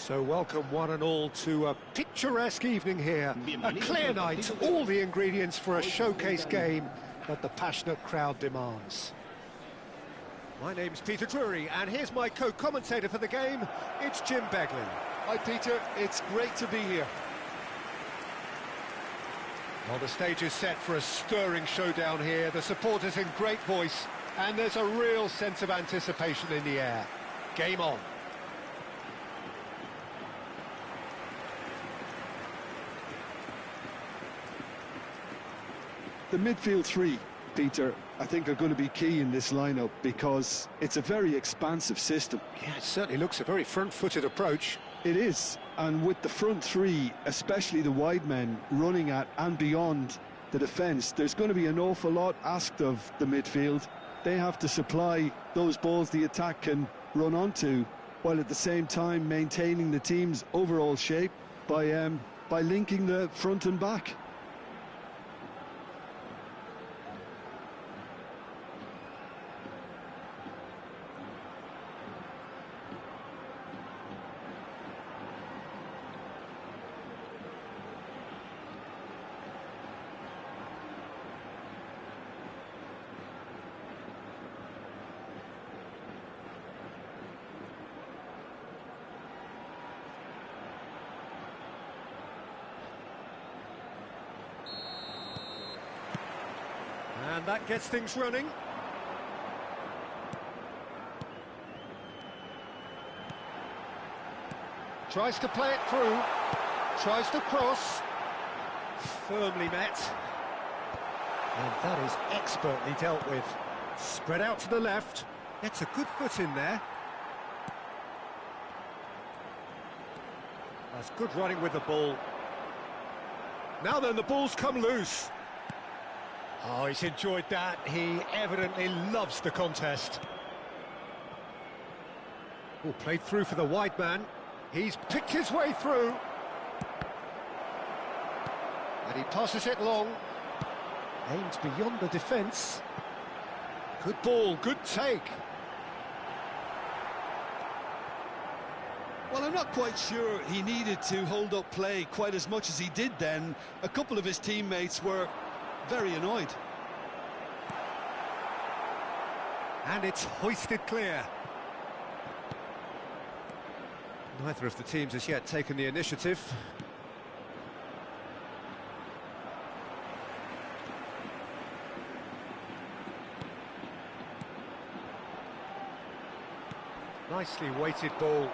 So welcome one and all to a picturesque evening here. A clear night, all the ingredients for a showcase game that the passionate crowd demands. My name's Peter Drury, and here's my co-commentator for the game, it's Jim Beglin. Hi Peter, it's great to be here. Well, the stage is set for a stirring showdown here. The supporters in great voice, and there's a real sense of anticipation in the air. Game on. The midfield three, Peter, I think are going to be key in this lineup because it's a very expansive system. Yeah, it certainly looks a very front-footed approach. It is, and with the front three, especially the wide men, running at and beyond the defence, there's going to be an awful lot asked of the midfield. They have to supply those balls the attack can run onto, while at the same time maintaining the team's overall shape by linking the front and back. And that gets things running. Tries to play it through. Tries to cross. Firmly met. And that is expertly dealt with. Spread out to the left. Gets a good foot in there. That's good running with the ball. Now then, the ball's come loose. Oh, he's enjoyed that. He evidently loves the contest. Oh, played through for the wide man. He's picked his way through. And he passes it long. Aims beyond the defence. Good ball, good take. Well, I'm not quite sure he needed to hold up play quite as much as he did then. A couple of his teammates were very annoyed. And it's hoisted clear. Neither of the teams has yet taken the initiative. Nicely weighted ball.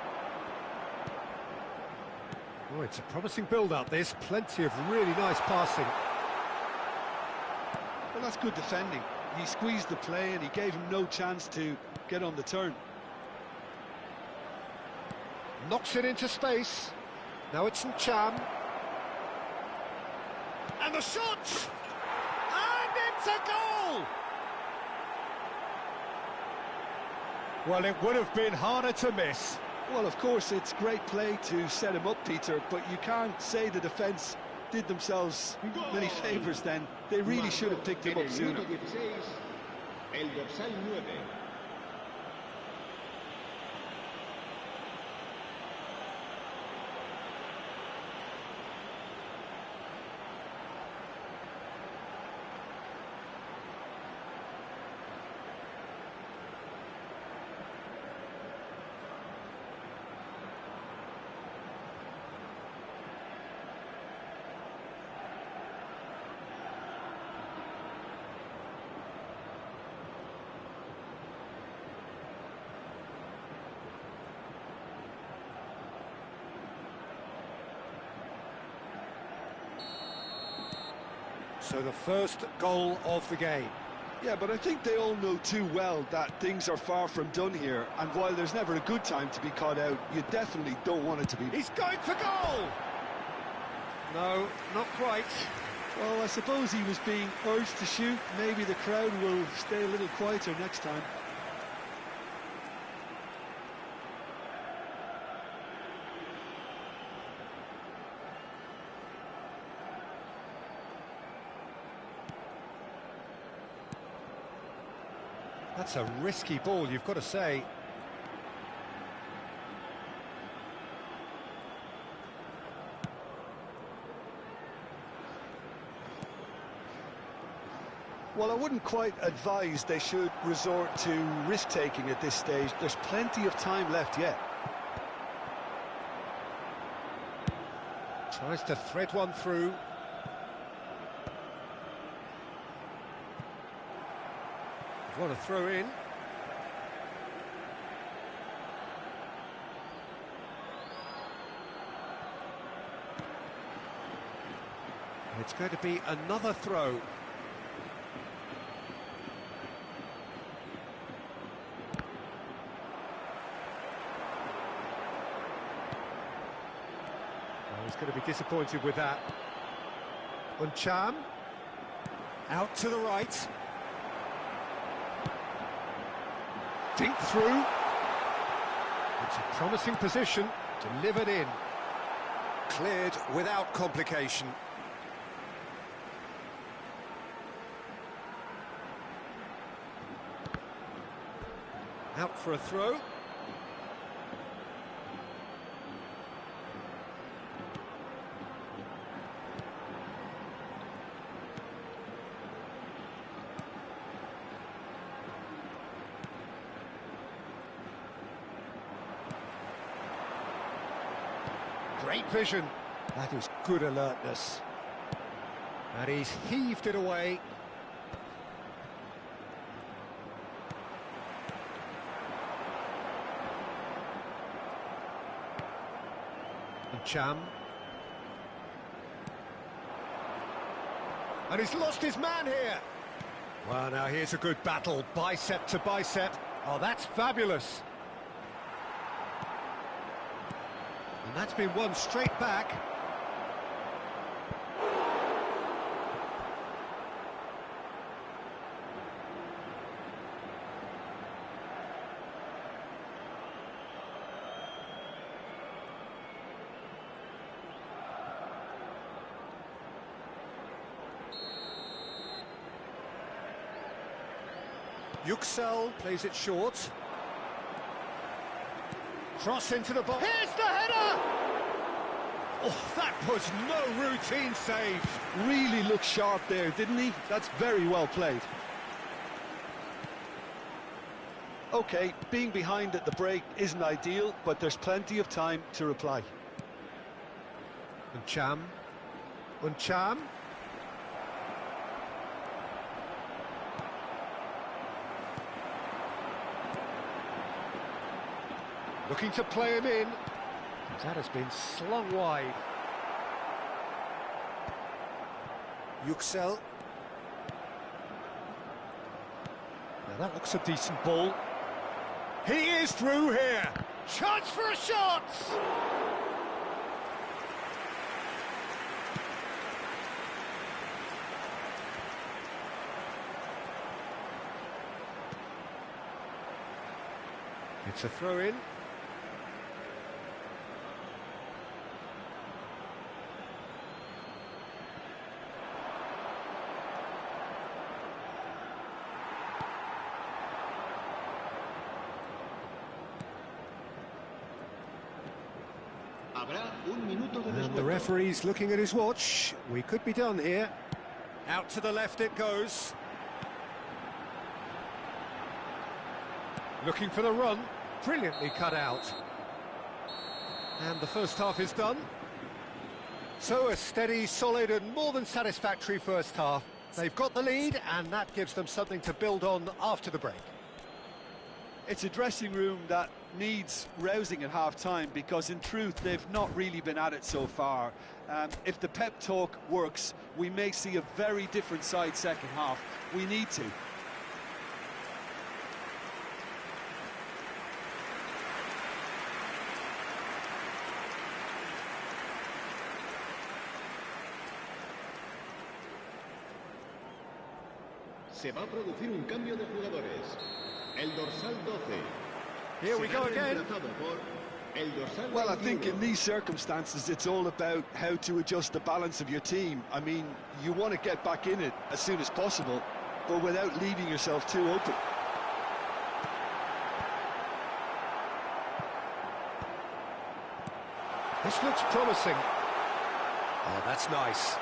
Oh, it's a promising build-up, this. Plenty of really nice passing. Well, that's good defending. He squeezed the play and he gave him no chance to get on the turn. Knocks it into space. Now it's Cham. And the shot! And it's a goal! Well, it would have been harder to miss. Well, of course, it's great play to set him up, Peter, but you can't say the defence did themselves many favours then. They really should have picked him up sooner. So the first goal of the game. Yeah, but I think they all know too well that things are far from done here, and while there's never a good time to be caught out, you definitely don't want it to be. He's going for goal! No, not quite. Well, I suppose he was being urged to shoot. Maybe the crowd will stay a little quieter next time. That's a risky ball, you've got to say. Well, I wouldn't quite advise they should resort to risk-taking at this stage. There's plenty of time left yet. Tries to thread one through. What a throw in. It's going to be another throw. He's going to be disappointed with that. Uncham. Out to the right. Dink through. It's a promising position. Delivered in. Cleared without complication. Out for a throw. Great vision. That is good alertness. And he's heaved it away. Cham. And he's lost his man here. Well, now here's a good battle, bicep to bicep. Oh, that's fabulous. And that's been won straight back. Yüksel plays it short. Cross into the box. Here's the header! Oh, that was no routine save. Really looked sharp there, didn't he? That's very well played. OK, being behind at the break isn't ideal, but there's plenty of time to reply. Uncham. Uncham. Looking to play him in. That has been slung wide. Yüksel. Now that looks a decent ball. He is through here. Chance for a shot! It's a throw-in. And the referee's looking at his watch. We could be done here. Out to the left it goes. Looking for the run. Brilliantly cut out. And the first half is done. So a steady, solid and more than satisfactory first half. They've got the lead and that gives them something to build on after the break. It's a dressing room that needs rousing at half-time because in truth they've not really been at it so far. If the pep talk works, we may see a very different side second half. We need to. Se va a producir un cambio de jugadores. El dorsal 12. Here we go again. Well, I think in these circumstances it's all about how to adjust the balance of your team. I mean, you want to get back in it as soon as possible, but without leaving yourself too open. This looks promising. Oh, that's nice.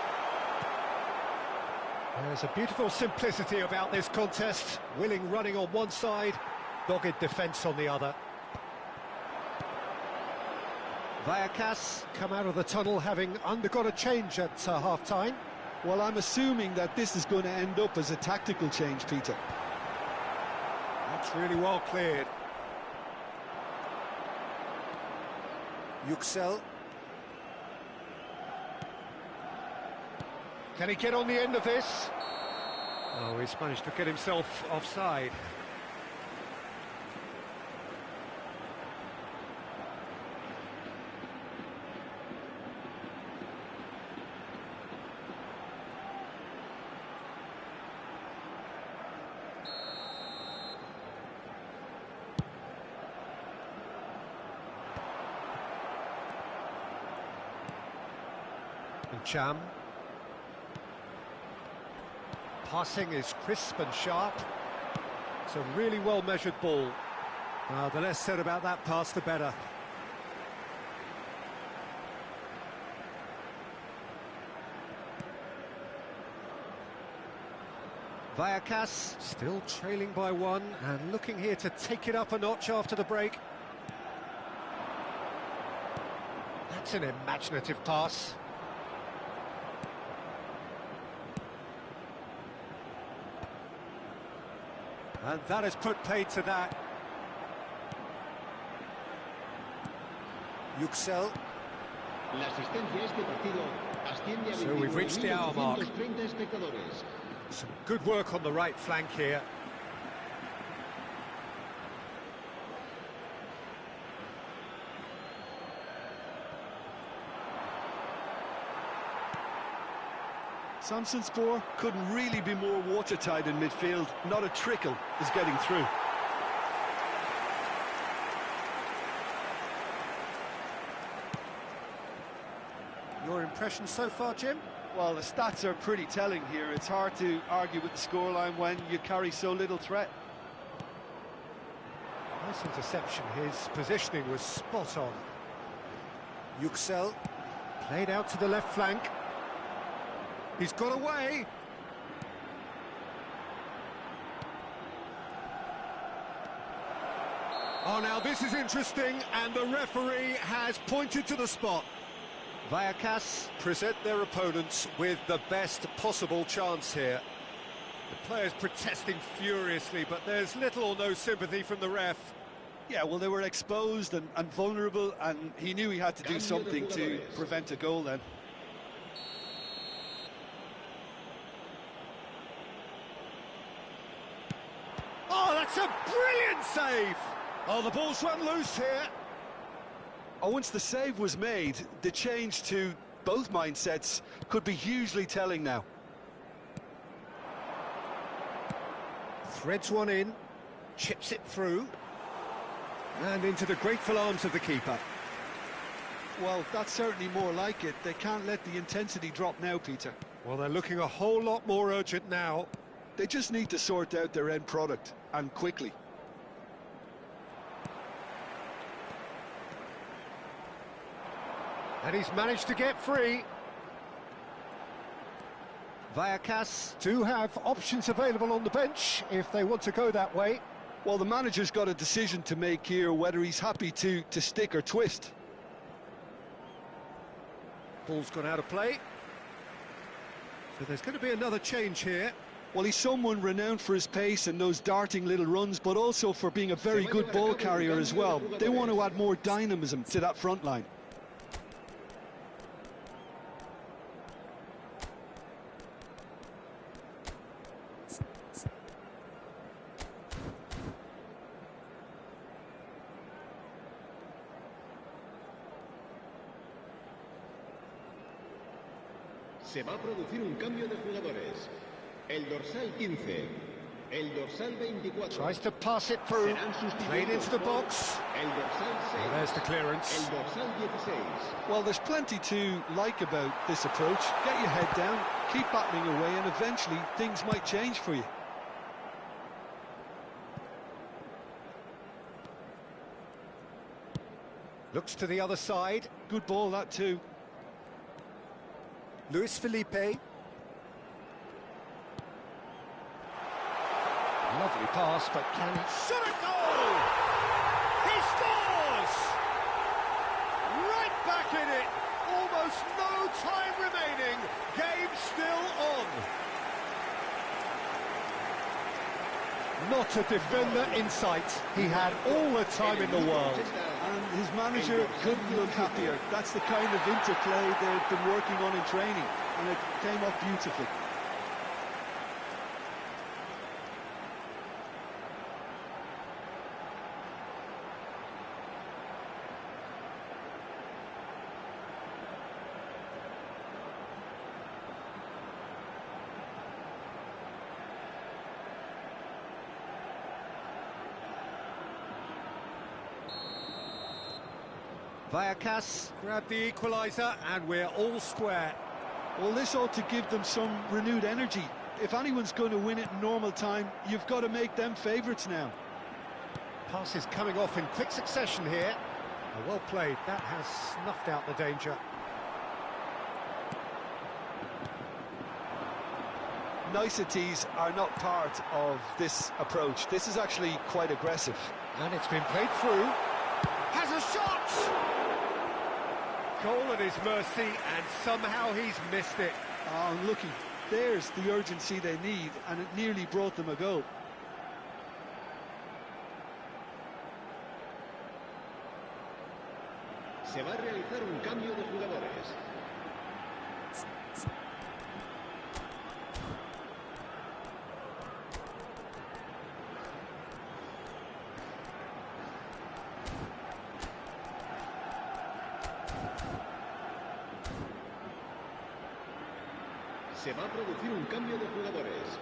There's a beautiful simplicity about this contest. Willing running on one side, dogged defence on the other. Vallecano come out of the tunnel having undergone a change at half-time. Well, I'm assuming that this is going to end up as a tactical change, Peter. That's really well cleared. Yüksel. Can he get on the end of this? Oh, he's managed to get himself offside. And Cham. Passing is crisp and sharp. It's a really well-measured ball. The less said about that pass, the better. Vallecano still trailing by one and looking here to take it up a notch after the break. That's an imaginative pass. And that has put paid to that. Yüksel. So we've reached the hour mark. Some good work on the right flank here. Samsunspor couldn't really be more watertight in midfield. Not a trickle is getting through. Your impression so far, Jim? Well, the stats are pretty telling here. It's hard to argue with the scoreline when you carry so little threat. Nice interception. His positioning was spot on. Yüksel played out to the left flank. He's got away. Oh, now this is interesting, and the referee has pointed to the spot. Vallecano present their opponents with the best possible chance here. The players protesting furiously, but there's little or no sympathy from the ref. Yeah, well, they were exposed and vulnerable, and he knew he had to do something to prevent a goal then. Oh, that's a brilliant save! Oh, the ball's run loose here. Oh, once the save was made, the change to both mindsets could be hugely telling now. Threads one in, chips it through, and into the grateful arms of the keeper. Well, that's certainly more like it. They can't let the intensity drop now, Peter. Well, they're looking a whole lot more urgent now. They just need to sort out their end product, and quickly. And he's managed to get free. Vallecano do have options available on the bench if they want to go that way. Well, the manager's got a decision to make here, whether he's happy to stick or twist. Ball's gone out of play. So there's going to be another change here. Well, he's someone renowned for his pace and those darting little runs, but also for being a very good ball carrier as well. They want to add more dynamism to that front line. Se va a producir un cambio de jugadores. El dorsal 15, el dorsal 24. Tries to pass it through, played into the box. El dorsal 6. Oh, there's the clearance. El dorsal 16. Well, there's plenty to like about this approach. Get your head down, keep battling away, and eventually things might change for you. Looks to the other side. Good ball, that too. Luis Felipe. Lovely pass, but can he... Shot a goal! He scores! Right back in it! Almost no time remaining. Game still on. Not a defender in sight. He had all the time in the world. And his manager couldn't look happier. That's the kind of interplay they've been working on in training, and it came off beautifully. Vallecano grabbed the equaliser, and we're all square. Well, this ought to give them some renewed energy. If anyone's going to win it in normal time, you've got to make them favourites now. Passes coming off in quick succession here. Well played. That has snuffed out the danger. Niceties are not part of this approach. This is actually quite aggressive. And it's been played through. Has a shot! Goal at his mercy, and somehow he's missed it. Oh, looky, there's the urgency they need, and it nearly brought them a goal. Se va a realizar un cambio de jugadores. Se va a producir un cambio de jugadores.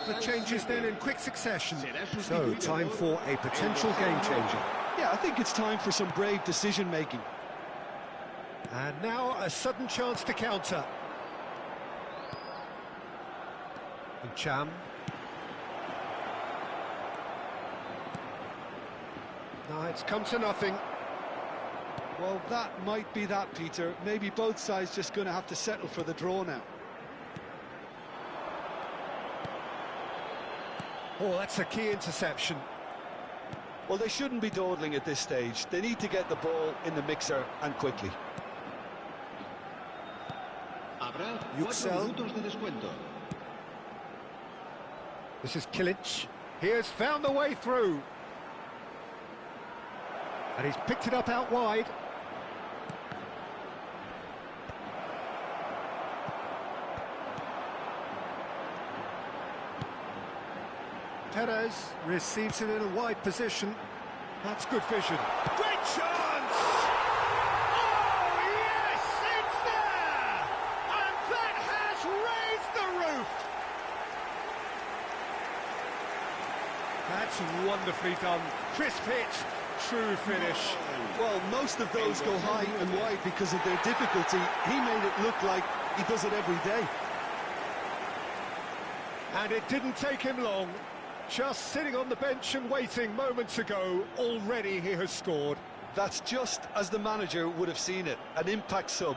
The changes then in quick succession. So, time for a potential game changer. Yeah, I think it's time for some brave decision-making. And now a sudden chance to counter. And Cham. No, it's come to nothing. Well, that might be that, Peter. Maybe both sides just going to have to settle for the draw now. Oh, that's a key interception. Well, they shouldn't be dawdling at this stage. They need to get the ball in the mixer, and quickly. Habrá 4 minutos de descuento. This is Kilic. He has found the way through. And he's picked it up out wide. Perez receives it in a wide position. That's good vision. Great chance! Oh, yes, it's there! And that has raised the roof! That's wonderfully done. Crisp hit, true finish. Well, most of those go high and wide because of their difficulty. He made it look like he does it every day. And it didn't take him long. Just sitting on the bench and waiting moments ago, already he has scored. That's just as the manager would have seen it, an impact sub.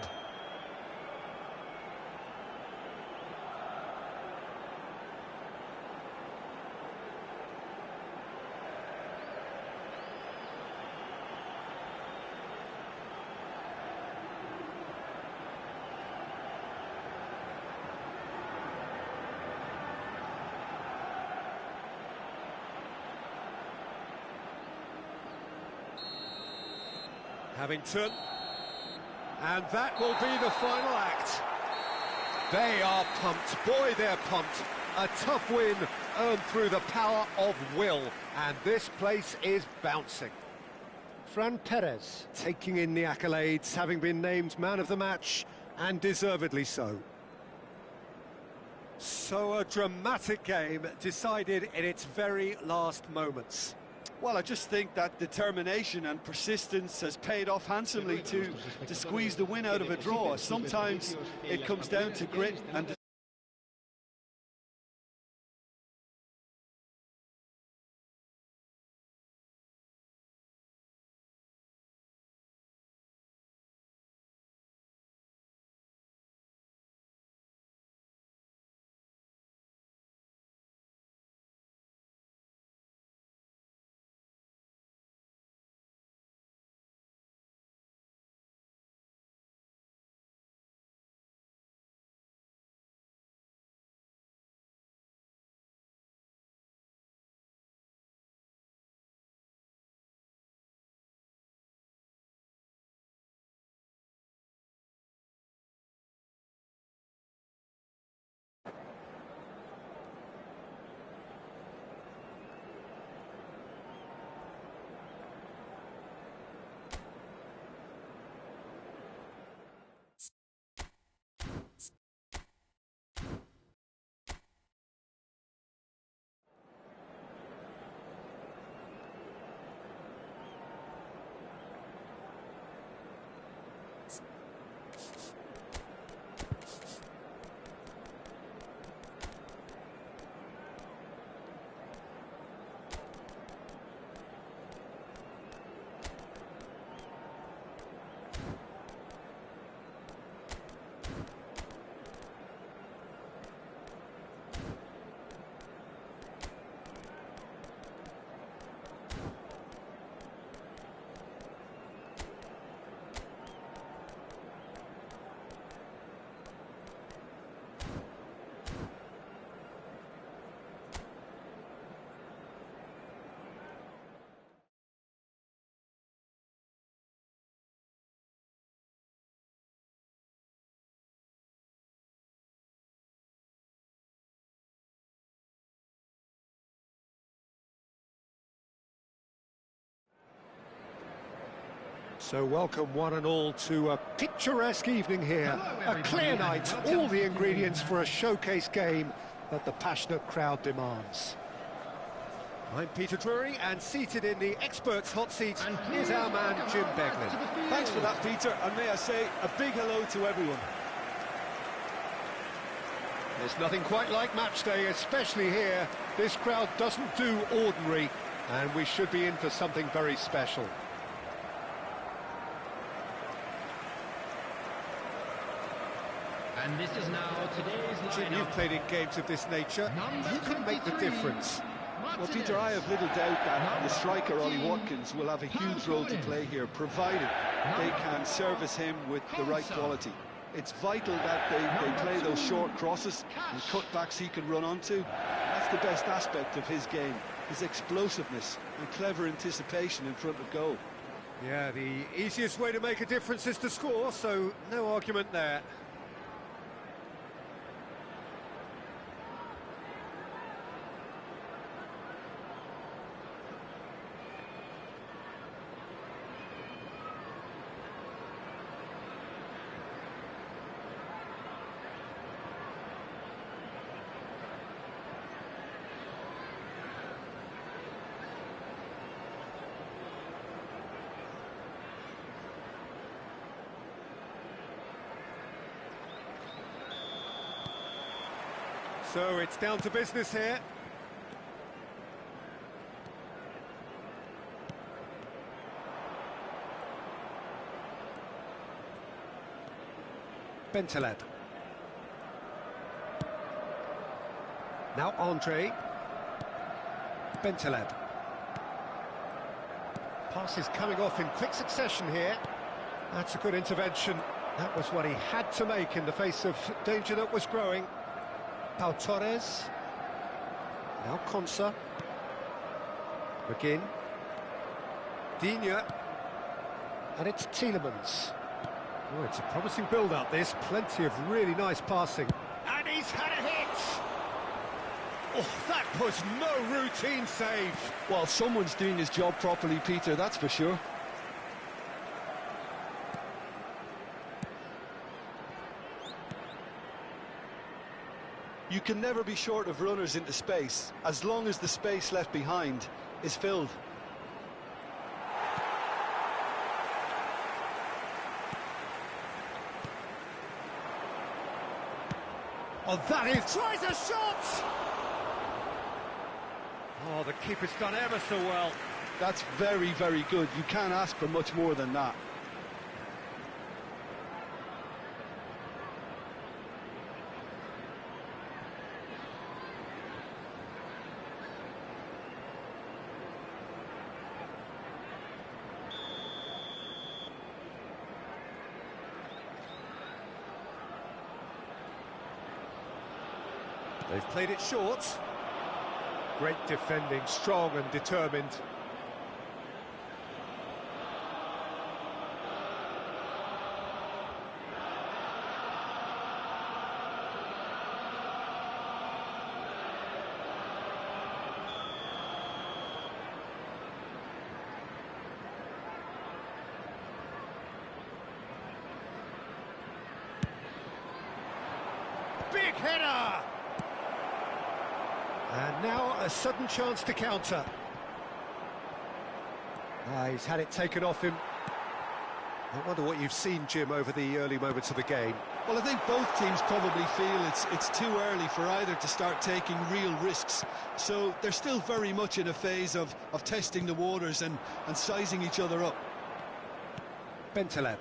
Havington, and that will be the final act. They are pumped, boy they're pumped. A tough win earned through the power of will, and this place is bouncing. Fran Perez taking in the accolades, having been named man of the match, and deservedly so. So a dramatic game decided in its very last moments. Well, I just think that determination and persistence has paid off handsomely to squeeze the win out of a draw. Sometimes it comes down to grit and So welcome one and all to a picturesque evening here. A clear night, all the ingredients for a showcase game that the passionate crowd demands. I'm Peter Drury, and seated in the experts' hot seat is our man Jim Beglin. Thanks for that, Peter, and may I say a big hello to everyone. There's nothing quite like match day, especially here. This crowd doesn't do ordinary, and we should be in for something very special. And this is now today's Jim, you've played in games of this nature. Who can make the difference? Well, Peter, I have little doubt that the striker, Ollie Watkins, will have a huge role to play here, provided they can service him with the right quality. It's vital that they play those short crosses and cutbacks he can run onto. That's the best aspect of his game, his explosiveness and clever anticipation in front of goal. Yeah, the easiest way to make a difference is to score, so no argument there. So it's down to business here. Bentaleb. Now Andre. Bentaleb. Pass is coming off in quick succession here. That's a good intervention. That was what he had to make in the face of danger that was growing. Pau Torres. Now Konsa. McGinn. Digne. And it's Tielemans. Oh, it's a promising build-up, this. Plenty of really nice passing. And he's had a hit! Oh, that was no routine save. Well, someone's doing his job properly, Peter, that's for sure. You can never be short of runners into space, as long as the space left behind is filled. Oh, that is... Tries a shot! Oh, the keeper's done ever so well. That's very, very good. You can't ask for much more than that. They've played it short. Great defending, strong and determined. Big header! And now a sudden chance to counter. He's had it taken off him. I wonder what you've seen, Jim, over the early moments of the game. Well, I think both teams probably feel it's too early for either to start taking real risks. So they're still very much in a phase of testing the waters and sizing each other up. Bentaleb.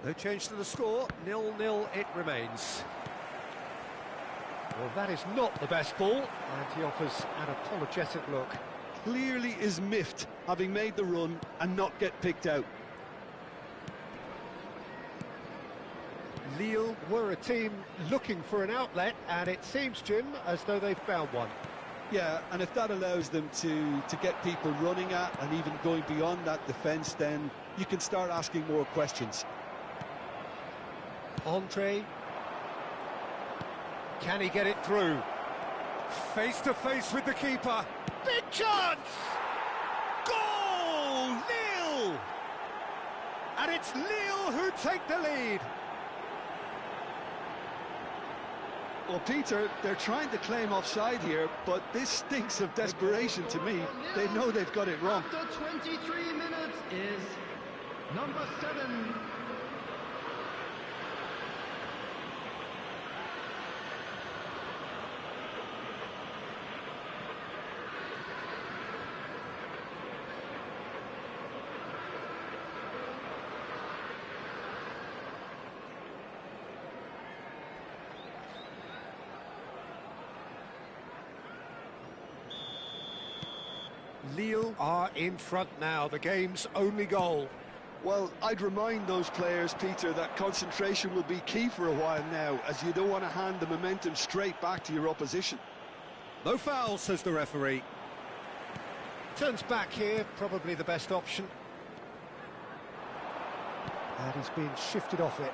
No change to the score, 0-0 it remains. Well, that is not the best ball, and he offers an apologetic look. Clearly is miffed, having made the run and not get picked out. Lille were a team looking for an outlet, and it seems, Jim, as though they've found one. Yeah, and if that allows them to get people running at and even going beyond that defence, then you can start asking more questions. Andre. Can he get it through? Face to face with the keeper. Big chance! Goal! Lille! it's Lille who take the lead. Well, Peter, they're trying to claim offside here, but this stinks of desperation to me. They know they've got it wrong. After 23 minutes is number 7. Lille are in front now, the game's only goal. Well, I'd remind those players, Peter, that concentration will be key for a while now, as you don't want to hand the momentum straight back to your opposition. No foul, says the referee. Turns back here, probably the best option. And he's been shifted off it.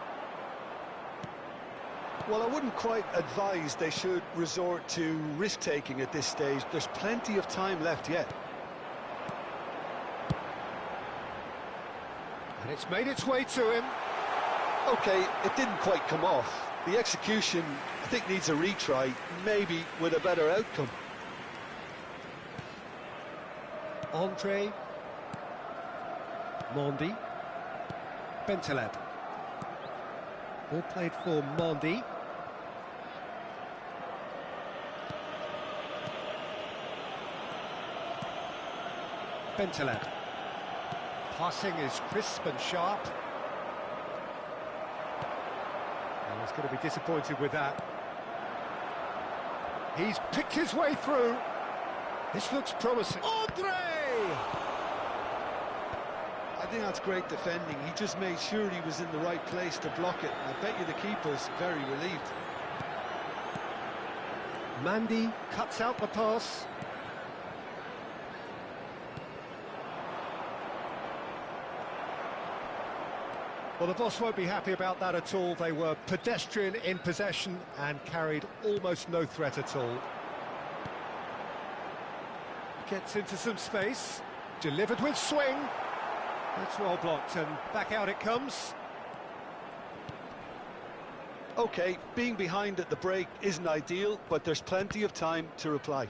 Well, I wouldn't quite advise they should resort to risk-taking at this stage. There's plenty of time left yet. And it's made its way to him. OK, it didn't quite come off. The execution, I think, needs a retry, maybe with a better outcome. Andre. Mondi. Bentaleb. All played for Mondi. Bentaleb. Passing is crisp and sharp. And he's going to be disappointed with that. He's picked his way through. This looks promising. Andre! I think that's great defending. He just made sure he was in the right place to block it. I bet you the keeper's very relieved. Mandy cuts out the pass. Well, the boss won't be happy about that at all. They were pedestrian in possession and carried almost no threat at all. Gets into some space. Delivered with swing. That's well blocked, and back out it comes. OK, being behind at the break isn't ideal, but there's plenty of time to reply.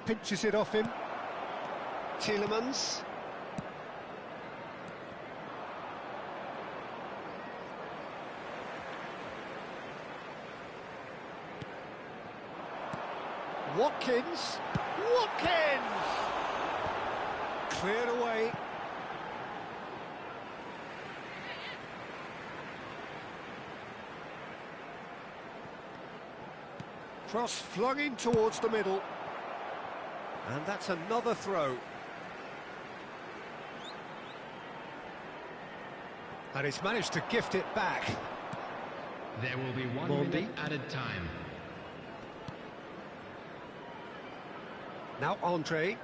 Pinches it off him. Tielemans. Watkins. Cleared away. Cross flung in towards the middle. And that's another throw. And he's managed to gift it back. There will be 1 Mondi. minute added time. Now Andre.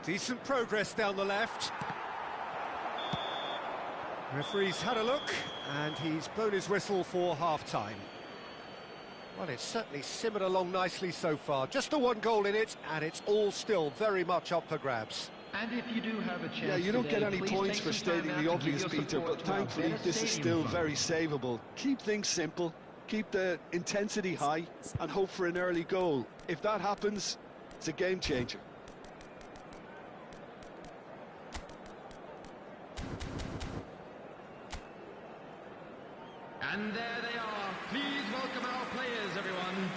Decent progress down the left. Referee's had a look, and he's blown his whistle for half-time. Well, it's certainly simmered along nicely so far. Just the one goal in it, and it's all still very much up for grabs. And if you do have a chance, Yeah, you don't today, get any please points take for some time stating out the to obvious, give your Peter, support but to our thankfully better this is stadium still fund. very savable. Keep things simple, keep the intensity high, and hope for an early goal. If that happens, it's a game changer. And there they are. Please welcome our players, everyone.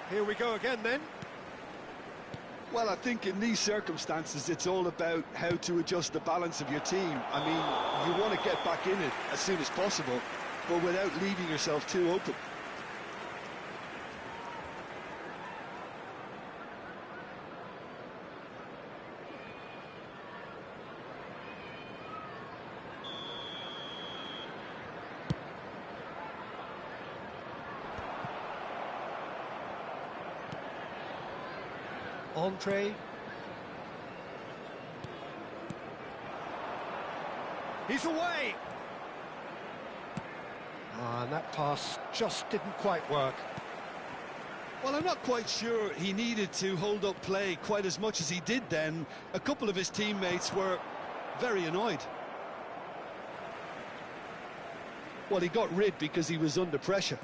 Here we go again then. Well, I think in these circumstances, it's all about how to adjust the balance of your team. I mean, you want to get back in it as soon as possible, but without leaving yourself too open. Entree. He's away! And that pass just didn't quite work. Well, I'm not quite sure he needed to hold up play quite as much as he did then. A couple of his teammates were very annoyed. Well, he got rid because he was under pressure.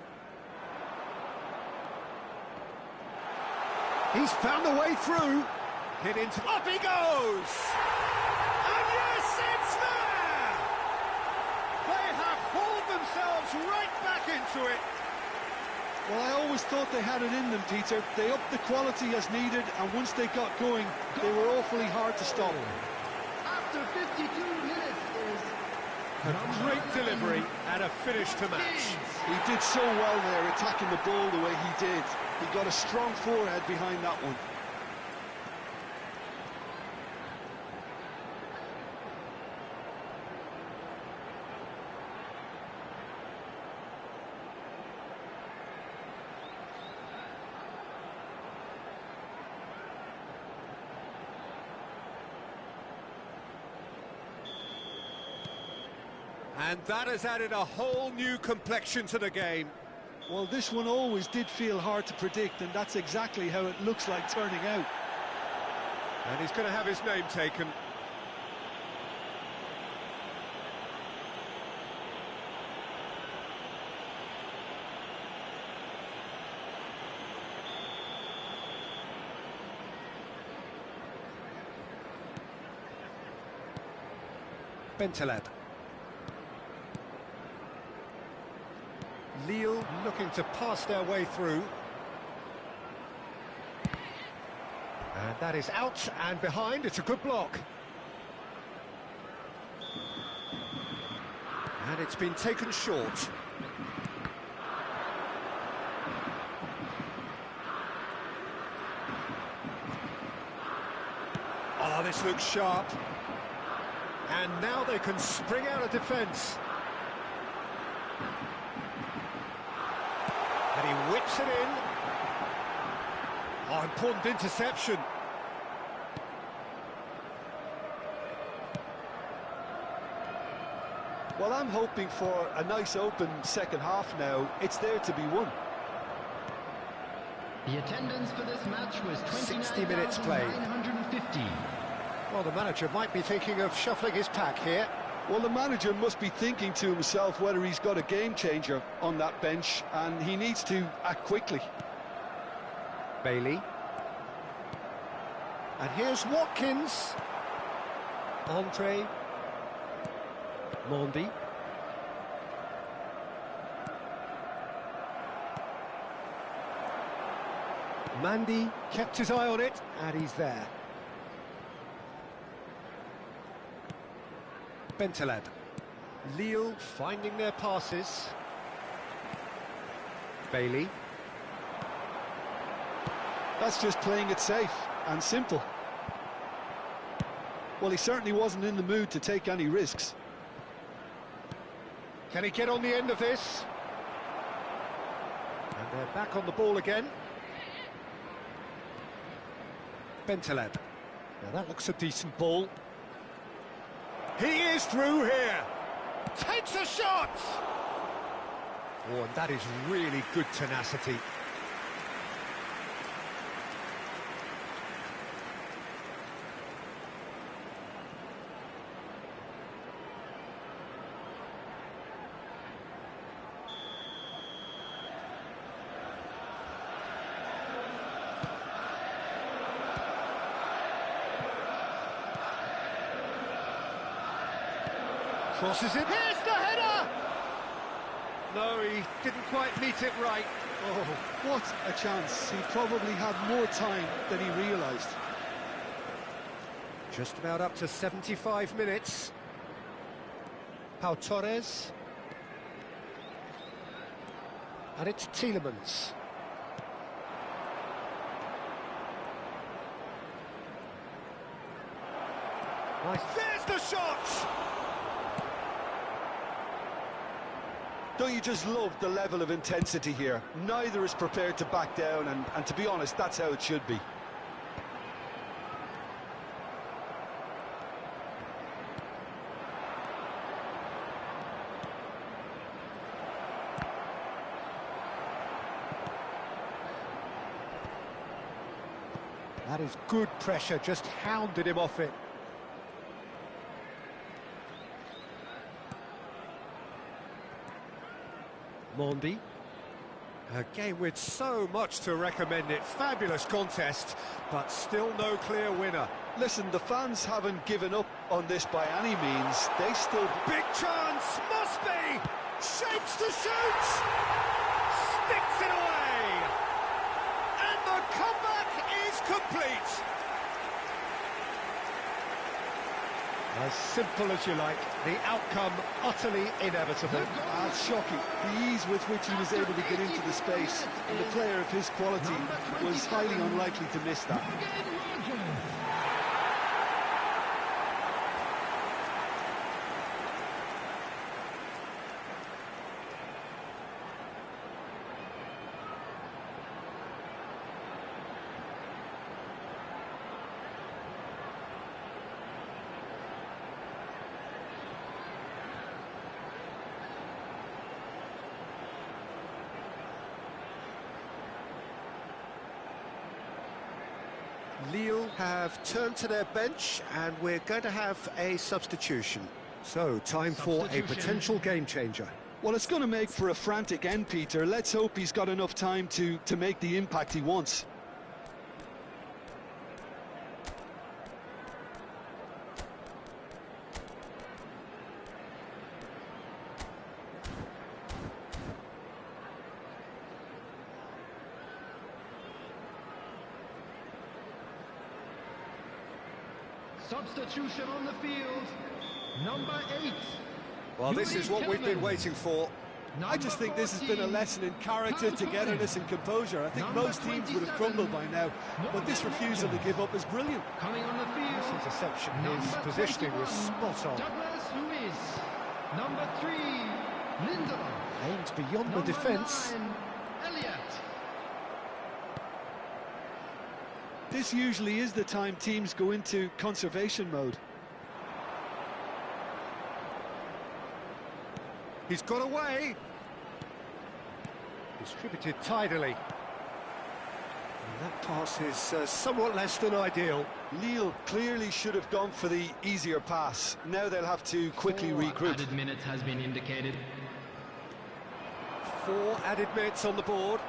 He's found a way through. Hit into... Up he goes! And yes, it's there! They have hauled themselves right back into it. Well, I always thought they had it in them, Peter. They upped the quality as needed, and once they got going, they were awfully hard to stop. After 52 minutes, A great delivery and a finish to match. He did so well there, attacking the ball the way he did. He got a strong forehead behind that one. And that has added a whole new complexion to the game. Well, this one always did feel hard to predict, and that's exactly how it looks like turning out. And he's going to have his name taken. Bentaleb. Lille looking to pass their way through. And that is out and behind. It's a good block. And it's been taken short. Oh, this looks sharp. And now they can spring out of defence. And he whips it in. Oh, important interception. Well, I'm hoping for a nice open second half now. It's there to be won. The attendance for this match was 60 minutes played. 29,950. Well, the manager might be thinking of shuffling his pack here. Well, the manager must be thinking to himself whether he's got a game changer on that bench, and he needs to act quickly. Bailey. And here's Watkins. Andre. Mondi. Mandy kept his eye on it, and he's there. Bentaleb. Lille finding their passes. Bailey. That's just playing it safe and simple. Well, he certainly wasn't in the mood to take any risks. Can he get on the end of this? And they're back on the ball again. Bentaleb. Now that looks a decent ball. He is through here. Takes a shot. Oh, and that is really good tenacity. Crosses it. Here's the header! No, he didn't quite meet it right. Oh, what a chance. He probably had more time than he realised. Just about up to 75 minutes. Pau Torres. And it's Tielemans. Nice. There's the shot! Don't you just love the level of intensity here? Neither is prepared to back down, and to be honest, that's how it should be. That is good pressure, just hounded him off it. Mondi. A game with so much to recommend it. Fabulous contest, but still no clear winner. Listen, the fans haven't given up on this by any means. They still... Big chance, must be! Shapes to shoot! Sticks it away! And the comeback is complete! As simple as you like, the outcome utterly inevitable. That's shocking. The ease with which he was able to get into the space, and a player of his quality was highly unlikely to miss that. Lille have turned to their bench and we're going to have a substitution. So, time for a potential game changer. Well, it's going to make for a frantic end, Peter. Let's hope he's got enough time to make the impact he wants. Substitution on the field, number 8. Well, this is what we've been waiting for. I just think this has been a lesson in character, togetherness and composure. I think most teams would have crumbled by now, but this refusal to give up is brilliant. Coming on the field, His interception, his positioning was spot on. Douglas Luiz, number 3, Lindelof. Aimed beyond the defence. Elliott. This usually is the time teams go into conservation mode. He's got away. Distributed tidily. And that pass is somewhat less than ideal. Lille clearly should have gone for the easier pass. Now they'll have to quickly regroup. Added minutes has been indicated. 4 added minutes on the board.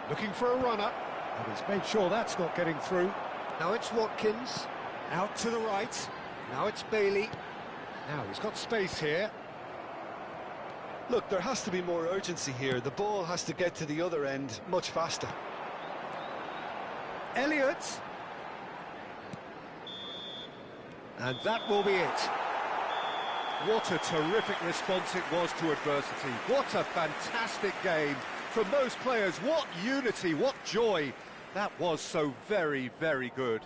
Looking for a runner. And he's made sure that's not getting through. Now it's Watkins. Out to the right. Now it's Bailey. Now he's got space here. Look, there has to be more urgency here. The ball has to get to the other end much faster. Elliott. And that will be it. What a terrific response it was to adversity. What a fantastic game from those players. What unity, what joy. That was so very, very good.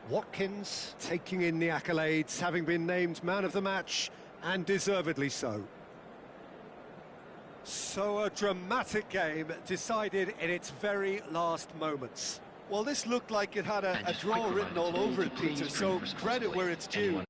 Watkins taking in the accolades, having been named man of the match, and deservedly so. So a dramatic game decided in its very last moments. Well, this looked like it had a draw written all over it, Peter, so credit where it's due.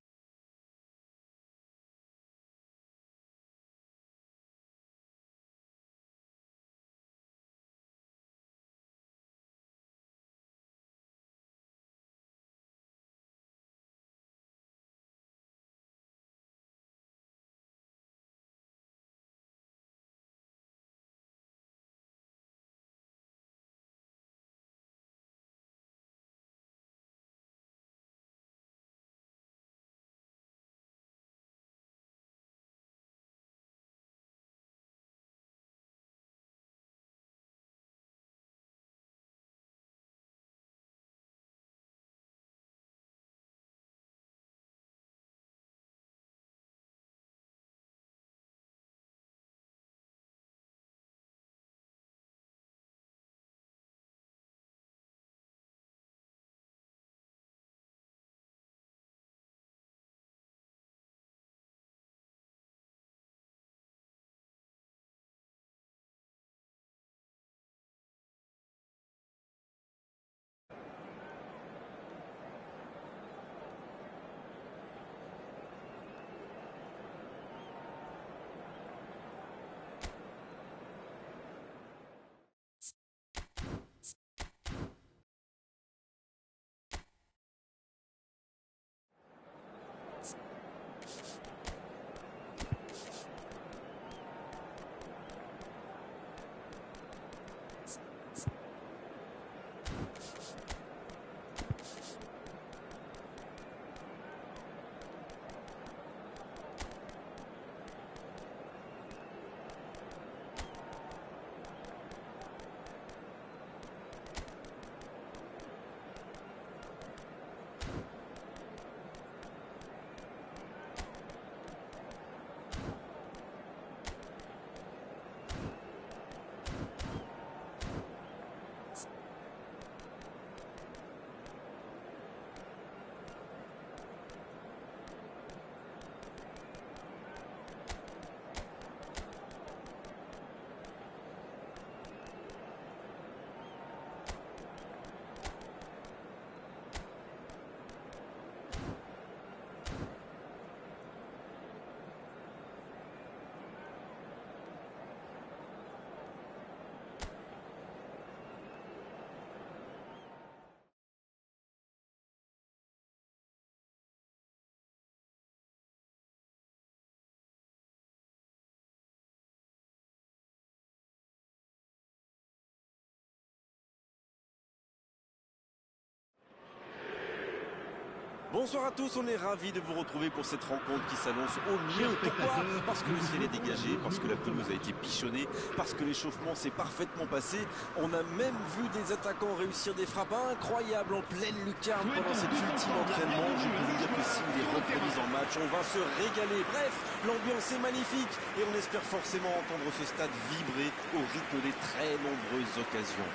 Bonsoir à tous, on est ravis de vous retrouver pour cette rencontre qui s'annonce au mieux. Pourquoi? Parce que le ciel est dégagé, parce que la pelouse a été bichonnée, parce que l'échauffement s'est parfaitement passé. On a même vu des attaquants réussir des frappes incroyables en pleine lucarne pendant cet ultime entraînement. Je peux vous dire que s'il est reproduit en match, on va se régaler. Bref, l'ambiance est magnifique et on espère forcément entendre ce stade vibrer au rythme des très nombreuses occasions.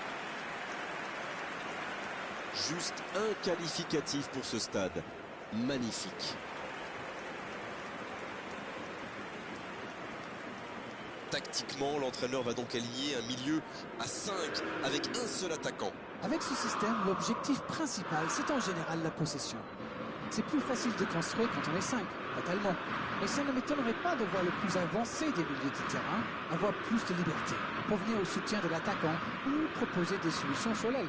Juste un qualificatif pour ce stade. Magnifique. Tactiquement, l'entraîneur va donc aligner un milieu à 5 avec un seul attaquant. Avec ce système, l'objectif principal, c'est en général la possession. C'est plus facile de construire quand on est 5, fatalement. Mais ça ne m'étonnerait pas de voir le plus avancé des milieux de terrain avoir plus de liberté pour venir au soutien de l'attaquant ou proposer des solutions sur l'aile.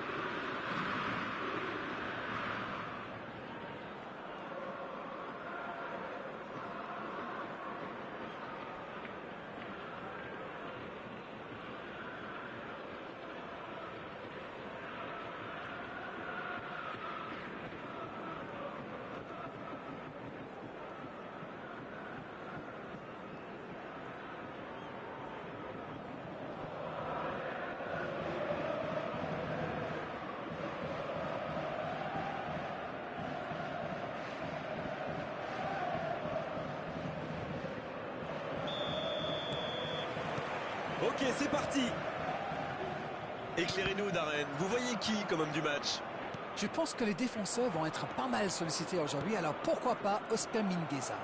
Ok, c'est parti. Éclairez-nous, Darren. Vous voyez qui comme homme du match? Je pense que les défenseurs vont être pas mal sollicités aujourd'hui, alors pourquoi pas Oscar Mingueza.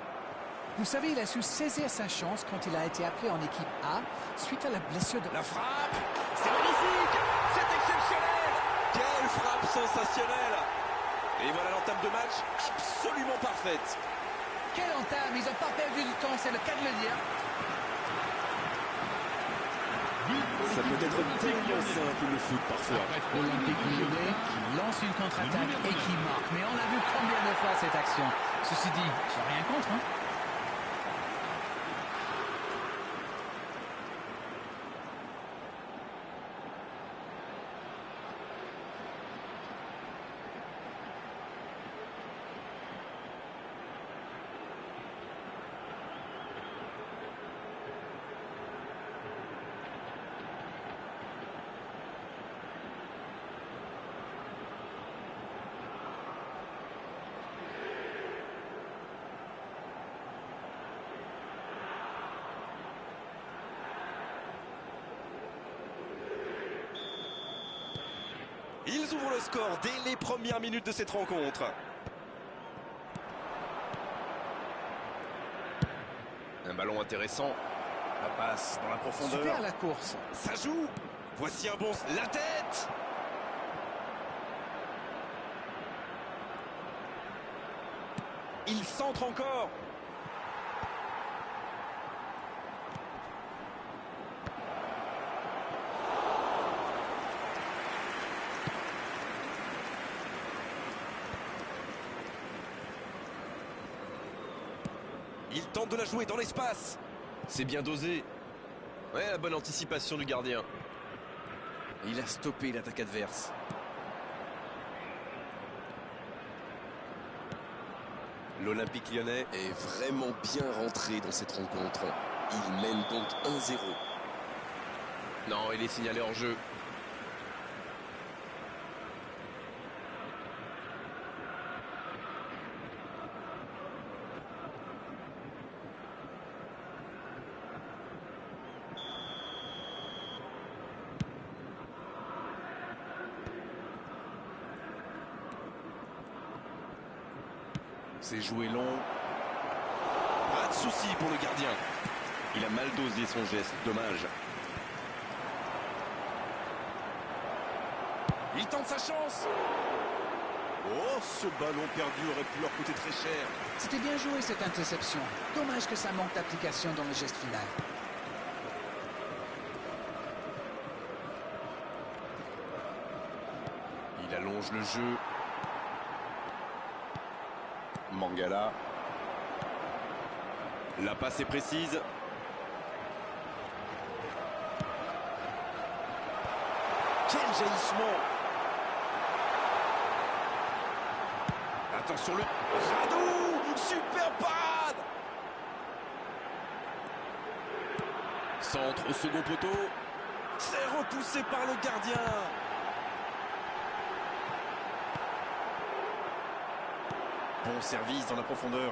Vous savez, il a su saisir sa chance quand il a été appelé en équipe A suite à la blessure de... La frappe, c'est magnifique, c'est exceptionnel. Quelle frappe sensationnelle. Et voilà l'entame de match absolument parfaite. Quelle entame, ils n'ont pas perdu du temps, c'est le cas de le dire. Ça peut être tellement simple le foot parfois. Olympique Lyonnais qui lance une contre-attaque et qui marque. Mais on a vu combien de fois cette action. Ceci dit, j'ai rien contre, hein. Ils ouvrent le score dès les premières minutes de cette rencontre. Un ballon intéressant. La passe dans la profondeur. Super la course. Ça joue. Voici un bon... La tête. Il centre encore. Il tente de la jouer dans l'espace. C'est bien dosé. Ouais, la bonne anticipation du gardien. Il a stoppé l'attaque adverse. L'Olympique Lyonnais est vraiment bien rentré dans cette rencontre. Il mène donc 1-0. Non, il est signalé hors jeu. C'est joué long. Pas de souci pour le gardien. Il a mal dosé son geste, dommage. Il tente sa chance. Oh, ce ballon perdu aurait pu leur coûter très cher. C'était bien joué cette interception. Dommage que ça manque d'application dans le geste final. Il allonge le jeu. Mangala. La passe est précise. Quel jaillissement! Attention le Radou, super parade. Centre au second poteau. C'est repoussé par le gardien. Bon service dans la profondeur.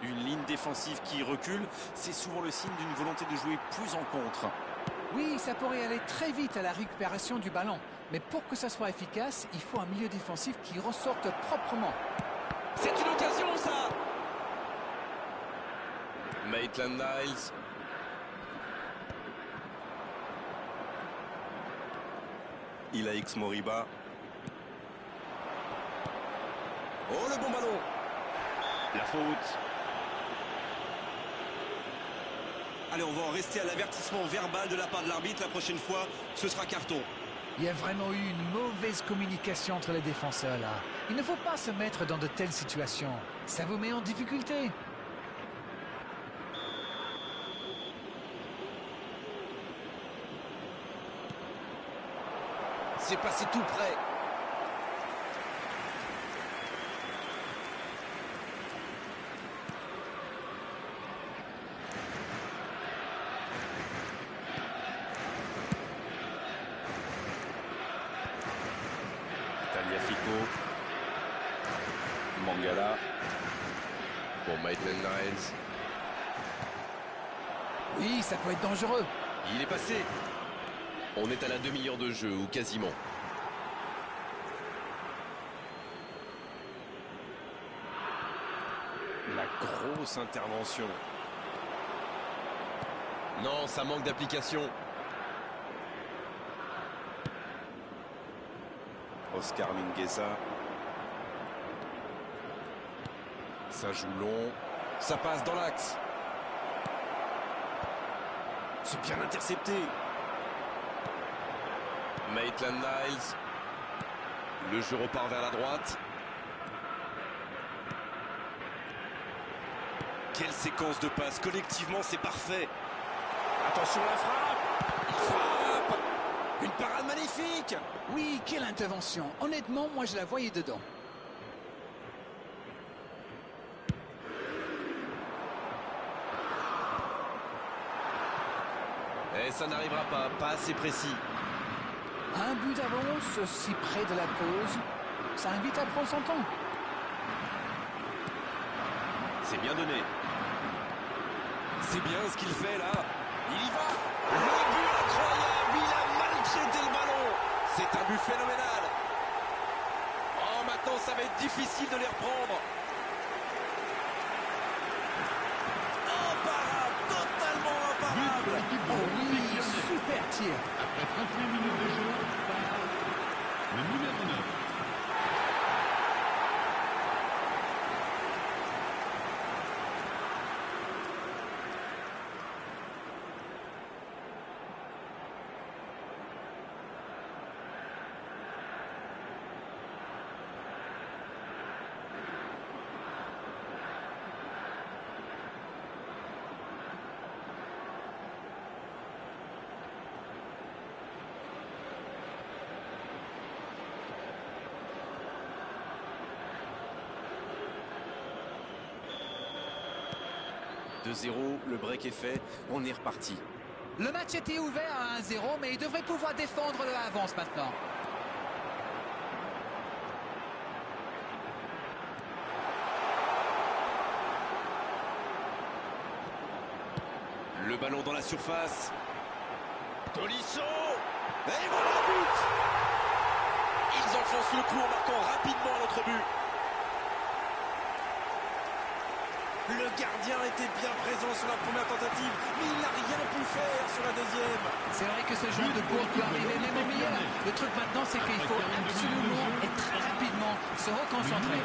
Une ligne défensive qui recule, c'est souvent le signe d'une volonté de jouer plus en contre. Oui, ça pourrait aller très vite à la récupération du ballon. Mais pour que ça soit efficace, il faut un milieu défensif qui ressorte proprement. C'est une occasion, ça. Maitland-Niles. Ilaix Moriba. Oh, le bon ballon. La faute. Allez, on va en rester à l'avertissement verbal de la part de l'arbitre. La prochaine fois, ce sera carton. Il y a vraiment eu une mauvaise communication entre les défenseurs là. Il ne faut pas se mettre dans de telles situations. Ça vous met en difficulté. C'est passé tout près. Mangala pour Maitland-Niles. Oui, ça peut être dangereux. Il est passé. On est à la demi-heure de jeu, ou quasiment. La grosse intervention. Non, ça manque d'application. Oscar Mingueza. Ça joue long. Ça passe dans l'axe. C'est bien intercepté. Maitland-Niles. Le jeu repart vers la droite. Quelle séquence de passes. Collectivement, c'est parfait. Attention à la frappe. Il frappe. Une parade magnifique. Oui, quelle intervention. Honnêtement, moi je la voyais dedans. Et ça n'arrivera pas assez précis. Un but d'avance, si près de la pause, ça invite à prendre son temps. C'est bien donné. C'est bien ce qu'il fait là. Il y va. Le but incroyable. Il a maltraité le ballon. C'est un but phénoménal. Oh, maintenant ça va être difficile de les reprendre. Imparable. Totalement imparable. Oh oui, super tir. Après 38 minutes de jeu, le numéro 9. « 2-0, le break est fait, on est reparti. Le match était ouvert à 1-0, mais il devrait pouvoir défendre le avance maintenant. Le ballon dans la surface. Tolisso. Et voilà le but. Ils enfoncent le coup en marquant rapidement à notre but. Le gardien était bien présent sur la première tentative, mais il n'a rien pu faire sur la deuxième. C'est vrai que ce genre de bourre peut arriver même au meilleur. Le truc maintenant, c'est qu'il faut absolument et très rapidement se reconcentrer.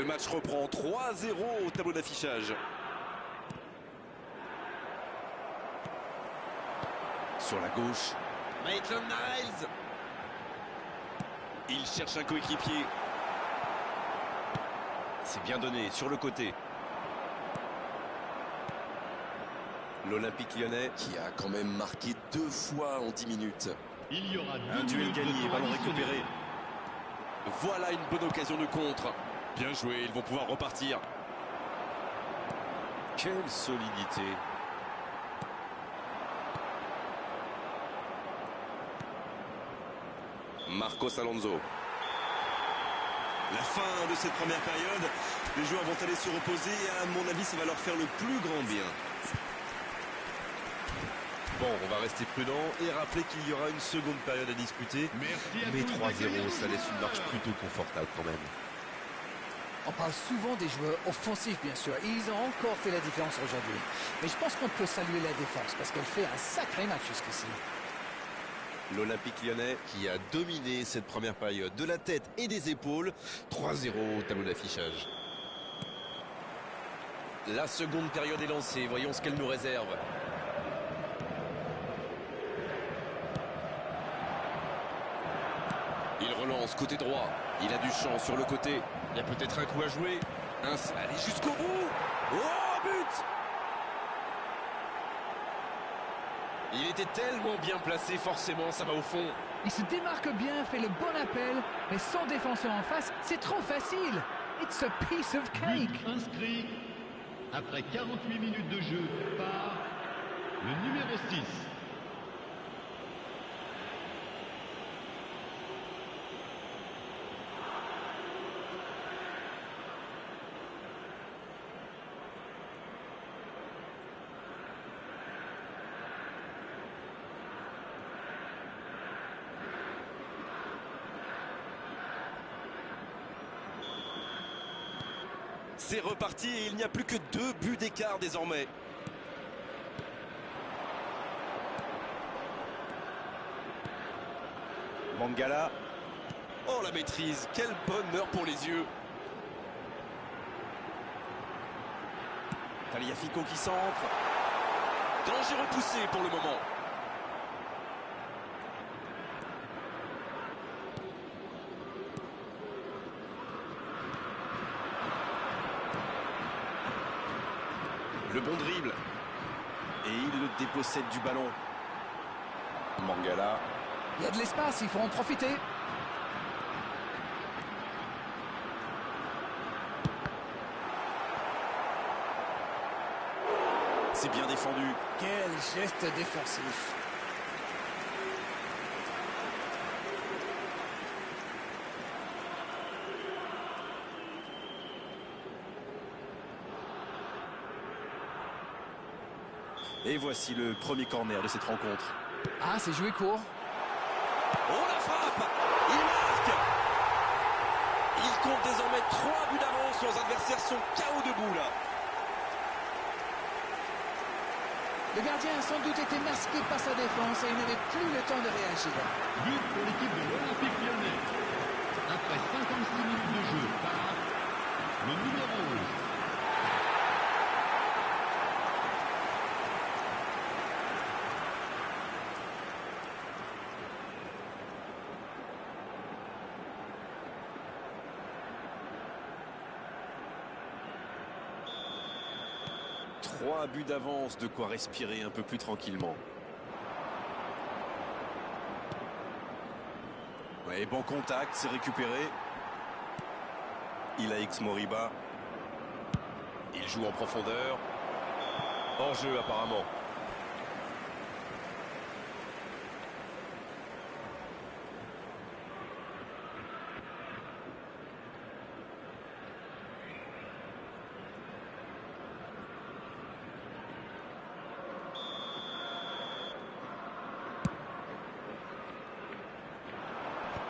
Le match reprend 3-0 au tableau d'affichage. Sur la gauche, Maitland-Niles. Il cherche un coéquipier. C'est bien donné sur le côté. L'Olympique lyonnais qui a quand même marqué 2 fois en 10 minutes. Il y aura Un duel gagné, ballon récupéré. Voilà une bonne occasion de contre. Bien joué, ils vont pouvoir repartir. Quelle solidité. Marcos Alonso. La fin de cette première période. Les joueurs vont aller se reposer et à mon avis, ça va leur faire le plus grand bien. Bon, on va rester prudent et rappeler qu'il y aura une seconde période à disputer. Mais 3-0, ça laisse une marche plutôt confortable quand même. On parle souvent des joueurs offensifs, bien sûr, et ils ont encore fait la différence aujourd'hui. Mais je pense qu'on peut saluer la défense, parce qu'elle fait un sacré match jusqu'ici. L'Olympique lyonnais qui a dominé cette première période de la tête et des épaules. 3-0 au tableau d'affichage. La seconde période est lancée, voyons ce qu'elle nous réserve. Il relance côté droit. Il a du champ sur le côté. Il y a peut-être un coup à jouer. Allez jusqu'au bout. Oh, but! Il était tellement bien placé, forcément, ça va au fond. Il se démarque bien, fait le bon appel, mais sans défenseur en face, c'est trop facile. It's a piece of cake. But inscrit après 48 minutes de jeu par le numéro 6. C'est reparti et il n'y a plus que 2 buts d'écart désormais. Mangala. Oh la maîtrise, quel bonheur pour les yeux. Tagliafico qui centre. Danger repoussé pour le moment. Le bon dribble. Et il le dépossède du ballon. Mangala. Il y a de l'espace, il faut en profiter. C'est bien défendu. Quel geste défensif. Et voici le premier corner de cette rencontre. Ah, c'est joué court. Oh la frappe! Il marque! Il compte désormais 3 buts d'avance. Leurs adversaires sont KO debout là. Le gardien a sans doute été masqué par sa défense et il n'avait plus le temps de réagir. But pour l'équipe de l'Olympique lyonnais. Après 56 minutes de jeu par le numéro 11. Trois buts d'avance, de quoi respirer un peu plus tranquillement. Ouais, bon contact, c'est récupéré. Il a Moriba. Il joue en profondeur. Hors jeu apparemment.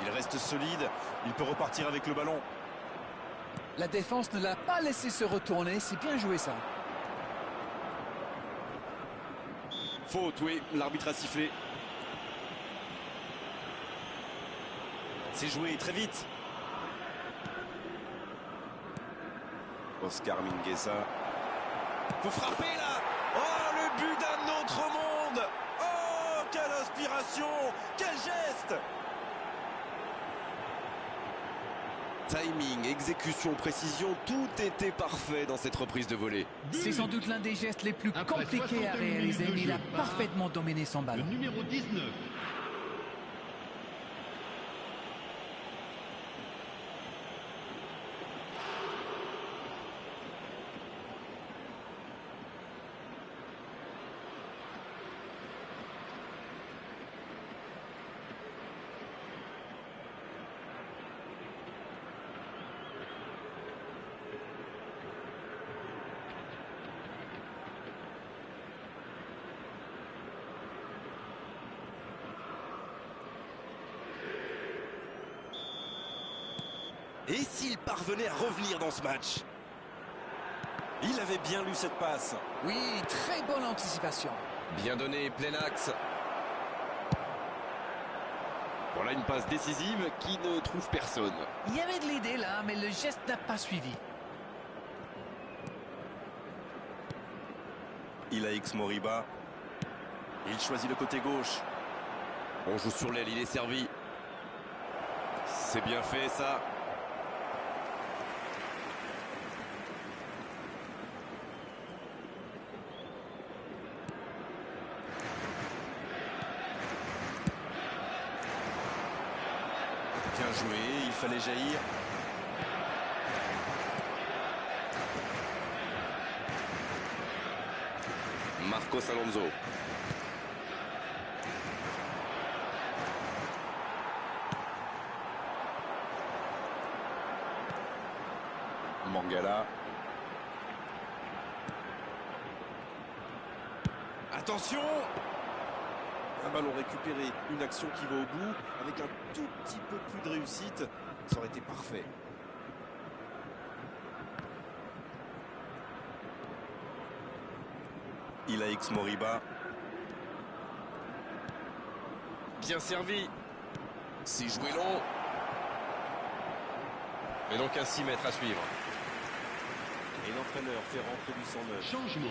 Il reste solide, il peut repartir avec le ballon. La défense ne l'a pas laissé se retourner, c'est bien joué ça. Faute, oui, l'arbitre a sifflé. C'est joué très vite. Oscar Mingueza. Faut frapper là. Oh, le but d'un autre monde. Oh, quelle inspiration, quel geste. Timing, exécution, précision, tout était parfait dans cette reprise de volée. C'est sans doute l'un des gestes les plus compliqués à réaliser, mais il a parfaitement dominé son ballon. Le numéro 19. Et s'il parvenait à revenir dans ce match? Il avait bien lu cette passe. Oui, très bonne anticipation. Bien donné, plein axe. Voilà une passe décisive qui ne trouve personne. Il y avait de l'idée là, mais le geste n'a pas suivi. Il a X Moriba. Il choisit le côté gauche. On joue sur l'aile, il est servi. C'est bien fait ça. Bien joué, il fallait jaillir. Marcos Alonso. Mangala. Attention! Un ballon récupéré, une action qui va au bout, avec un tout petit peu plus de réussite, ça aurait été parfait. Il a X Moriba. Bien servi. C'est joué long. Et donc un 6 mètres à suivre. Et l'entraîneur fait rentrer du 109. Changement.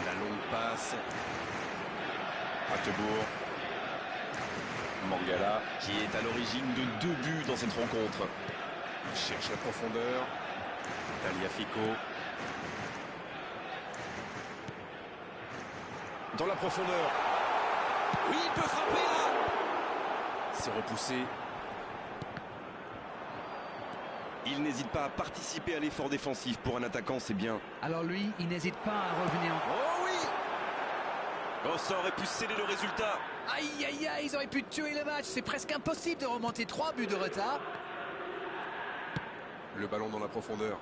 La longue passe. Attebourg. Mangala qui est à l'origine de 2 buts dans cette rencontre. Il cherche la profondeur. Taliafico. Dans la profondeur. Oui, il peut frapper là. C'est repoussé. Il n'hésite pas à participer à l'effort défensif. Pour un attaquant, c'est bien. Alors lui, il n'hésite pas à revenir. Oh oui! Oh, ça aurait pu sceller le résultat. Aïe, aïe, aïe, ils auraient pu tuer le match. C'est presque impossible de remonter 3 buts de retard. Le ballon dans la profondeur.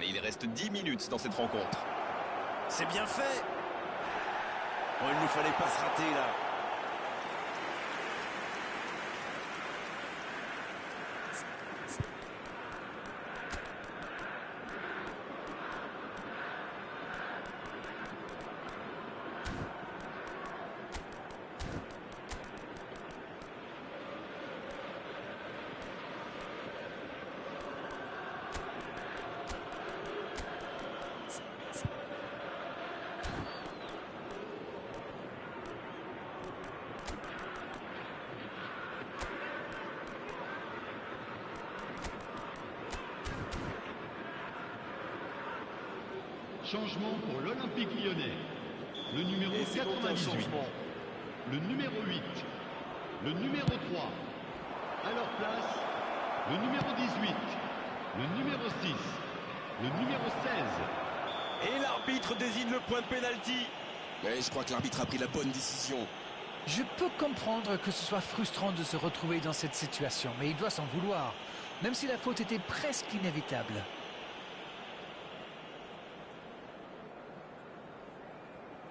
Et il reste 10 minutes dans cette rencontre. C'est bien fait. Oh, il ne fallait pas se rater là. Changement pour l'Olympique Lyonnais. Le numéro Et c'est donc un 98. changement. Le numéro 8. Le numéro 3. À leur place, le numéro 18. Le numéro 6. Le numéro 16. Et l'arbitre désigne le point de pénalty. Mais je crois que l'arbitre a pris la bonne décision. Je peux comprendre que ce soit frustrant de se retrouver dans cette situation, mais il doit s'en vouloir, même si la faute était presque inévitable.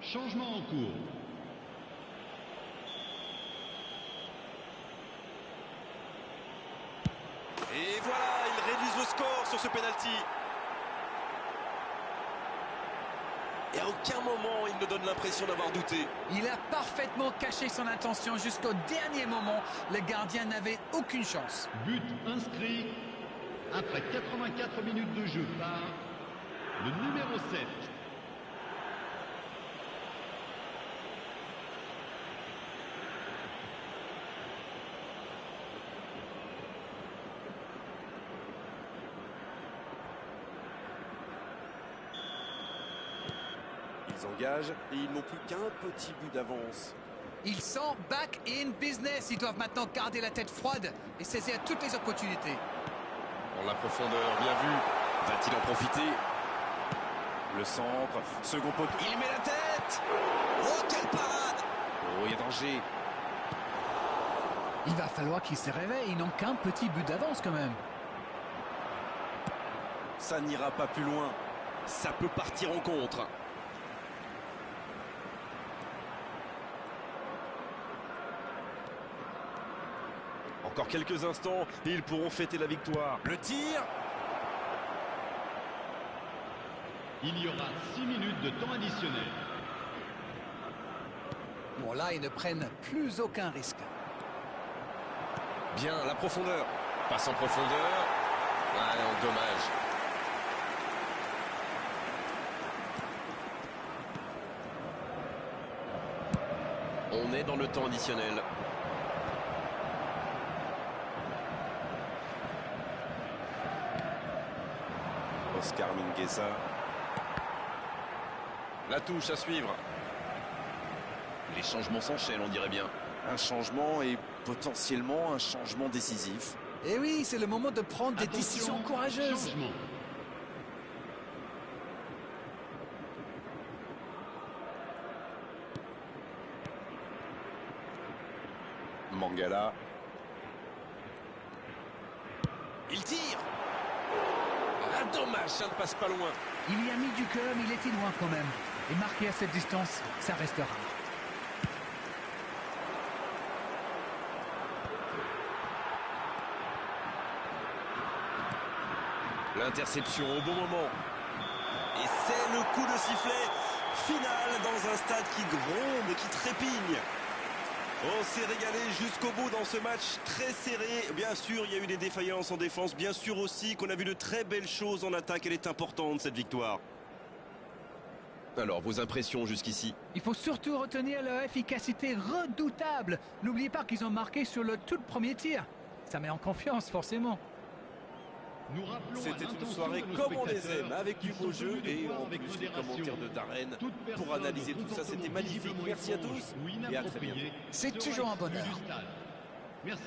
Changement en cours. Et voilà, ils réduisent le score sur ce pénalty. Et à aucun moment, il ne donne l'impression d'avoir douté. Il a parfaitement caché son intention jusqu'au dernier moment. Le gardien n'avait aucune chance. But inscrit après 84 minutes de jeu par le numéro 7. Ils engagent et ils n'ont plus qu'un petit but d'avance. Ils sont back in business. Ils doivent maintenant garder la tête froide et saisir toutes les opportunités. Dans la profondeur, bien vu. Va-t-il en profiter? Le centre, second poteau. Il met la tête. Oh, quelle parade! Oh, il y a danger. Il va falloir qu'ils se réveillent. Ils n'ont qu'un petit but d'avance quand même. Ça n'ira pas plus loin. Ça peut partir en contre. Encore quelques instants et ils pourront fêter la victoire. Le tir. Il y aura 6 minutes de temps additionnel. Bon, là, ils ne prennent plus aucun risque. Bien, la profondeur. Passe en profondeur. Ah non, dommage. On est dans le temps additionnel. Oscar Mingueza. La touche à suivre. Les changements s'enchaînent, on dirait bien. Un changement et potentiellement un changement décisif. Et oui, c'est le moment de prendre des Attention, décisions courageuses. changement. Mangala. Il tire. Ah, dommage, ça ne passe pas loin. Il y a mis du cœur, mais il était loin quand même. Et marqué à cette distance, ça reste rare. L'interception au bon moment. Et c'est le coup de sifflet final dans un stade qui gronde, qui trépigne. On s'est régalé jusqu'au bout dans ce match très serré. Bien sûr, il y a eu des défaillances en défense. Bien sûr aussi qu'on a vu de très belles choses en attaque. Elle est importante, cette victoire. Alors, vos impressions jusqu'ici? Il faut surtout retenir leur efficacité redoutable. N'oubliez pas qu'ils ont marqué sur le tout premier tir. Ça met en confiance, forcément. Nous rappelons C'était à une l'intention soirée de nos comme on les spectateurs aime, avec du qu'ils beau sont jeu tenus de et voir en avec plus les modération. commentaires de Darren Toute pour personne analyser ou tout tout ça. C'était ornement magnifique. visiblement Merci à étrange tous ou et à très bientôt. inapproprié C'est sera toujours un exclu bonheur. du stade. Merci.